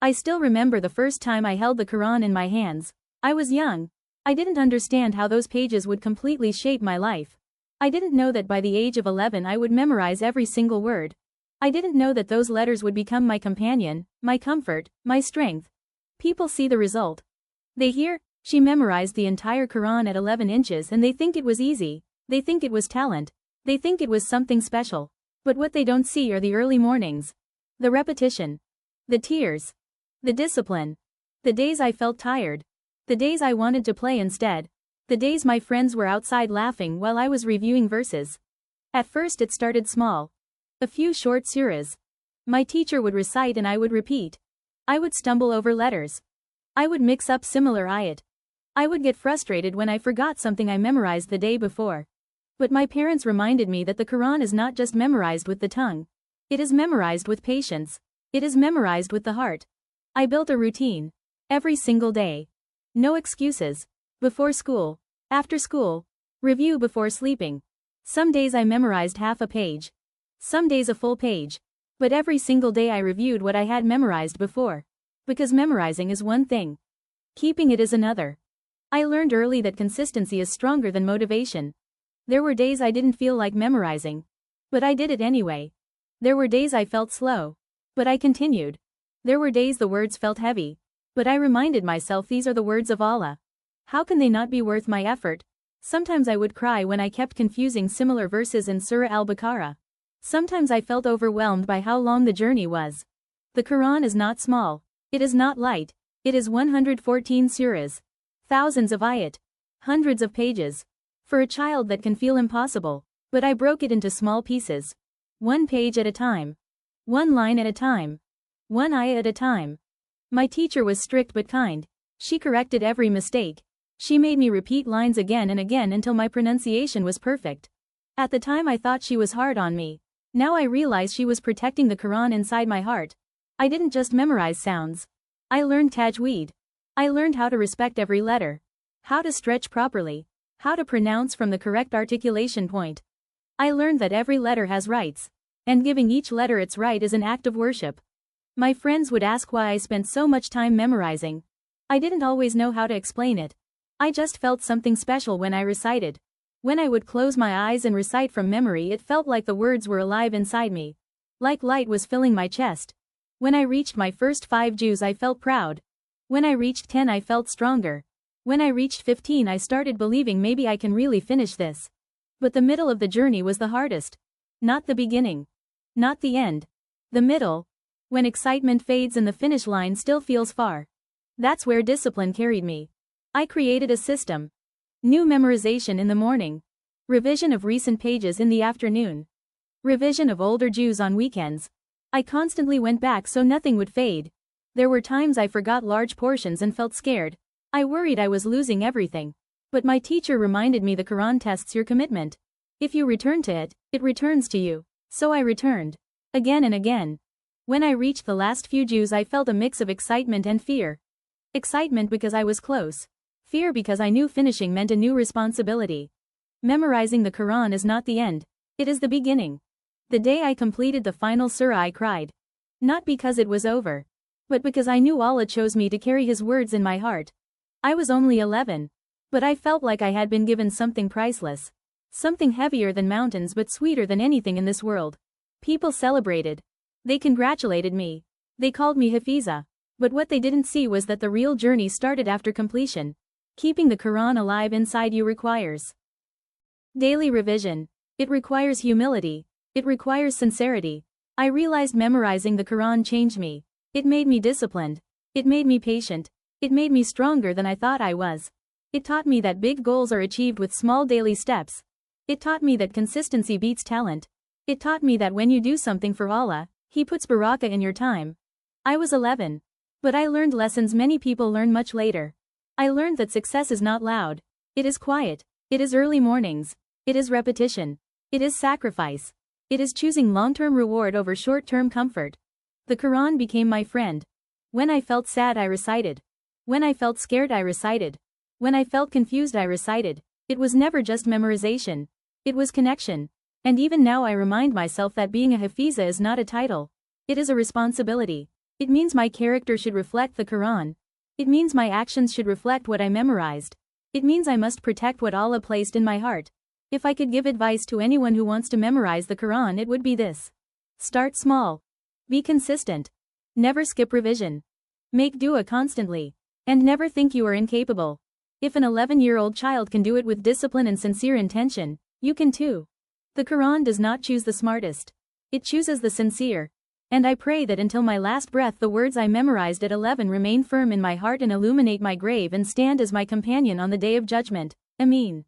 I still remember the first time I held the Quran in my hands. I was young. I didn't understand how those pages would completely shape my life. I didn't know that by the age of 11 I would memorize every single word. I didn't know that those letters would become my companion, my comfort, my strength. People see the result. They hear, she memorized the entire Quran at 11 inches and they think it was easy. They think it was talent. They think it was something special. But what they don't see are the early mornings. The repetition. The tears. The discipline. The days I felt tired. The days I wanted to play instead. The days my friends were outside laughing while I was reviewing verses. At first it started small. A few short surahs. My teacher would recite and I would repeat. I would stumble over letters. I would mix up similar ayat. I would get frustrated when I forgot something I memorized the day before. But my parents reminded me that the Quran is not just memorized with the tongue. It is memorized with patience. It is memorized with the heart. I built a routine. Every single day. No excuses. Before school. After school. Review before sleeping. Some days I memorized half a page. Some days a full page. But every single day I reviewed what I had memorized before. Because memorizing is one thing. Keeping it is another. I learned early that consistency is stronger than motivation. There were days I didn't feel like memorizing. But I did it anyway. There were days I felt slow. But I continued. There were days the words felt heavy. But I reminded myself these are the words of Allah. How can they not be worth my effort? Sometimes I would cry when I kept confusing similar verses in Surah Al-Baqarah. Sometimes I felt overwhelmed by how long the journey was. The Quran is not small. It is not light. It is 114 surahs. Thousands of ayat. Hundreds of pages. For a child that can feel impossible. But I broke it into small pieces. One page at a time. One line at a time. One ayah at a time. My teacher was strict but kind. She corrected every mistake. She made me repeat lines again and again until my pronunciation was perfect. At the time I thought she was hard on me. Now I realize she was protecting the Quran inside my heart. I didn't just memorize sounds. I learned tajweed. I learned how to respect every letter. How to stretch properly. How to pronounce from the correct articulation point. I learned that every letter has rights. And giving each letter its right is an act of worship. My friends would ask why I spent so much time memorizing. I didn't always know how to explain it. I just felt something special when I recited. When I would close my eyes and recite from memory, it felt like the words were alive inside me. Like light was filling my chest. When I reached my first 5 juz I felt proud. When I reached 10 I felt stronger. When I reached 15 I started believing maybe I can really finish this. But the middle of the journey was the hardest. Not the beginning. Not the end. The middle. When excitement fades and the finish line still feels far. That's where discipline carried me. I created a system. New memorization in the morning. Revision of recent pages in the afternoon. Revision of older juz on weekends. I constantly went back so nothing would fade. There were times I forgot large portions and felt scared. I worried I was losing everything. But my teacher reminded me the Quran tests your commitment. If you return to it, it returns to you. So I returned. Again and again. When I reached the last few juz I felt a mix of excitement and fear. Excitement because I was close. Fear because I knew finishing meant a new responsibility. Memorizing the Quran is not the end. It is the beginning. The day I completed the final surah I cried. Not because it was over. But because I knew Allah chose me to carry His words in my heart. I was only 11. But I felt like I had been given something priceless. Something heavier than mountains but sweeter than anything in this world. People celebrated. They congratulated me. They called me Hafiza. But what they didn't see was that the real journey started after completion. Keeping the Quran alive inside you requires daily revision. It requires humility. It requires sincerity. I realized memorizing the Quran changed me. It made me disciplined. It made me patient. It made me stronger than I thought I was. It taught me that big goals are achieved with small daily steps. It taught me that consistency beats talent. It taught me that when you do something for Allah, He puts barakah in your time. I was 11. But I learned lessons many people learn much later. I learned that success is not loud. It is quiet. It is early mornings. It is repetition. It is sacrifice. It is choosing long-term reward over short-term comfort. The Quran became my friend. When I felt sad I recited. When I felt scared I recited. When I felt confused I recited. It was never just memorization. It was connection. And even now I remind myself that being a Hafiza is not a title. It is a responsibility. It means my character should reflect the Quran. It means my actions should reflect what I memorized. It means I must protect what Allah placed in my heart. If I could give advice to anyone who wants to memorize the Quran, it would be this. Start small. Be consistent. Never skip revision. Make dua constantly. And never think you are incapable. If an 11-year-old child can do it with discipline and sincere intention, you can too. The Quran does not choose the smartest. It chooses the sincere. And I pray that until my last breath the words I memorized at 11 remain firm in my heart and illuminate my grave and stand as my companion on the Day of Judgment. Ameen.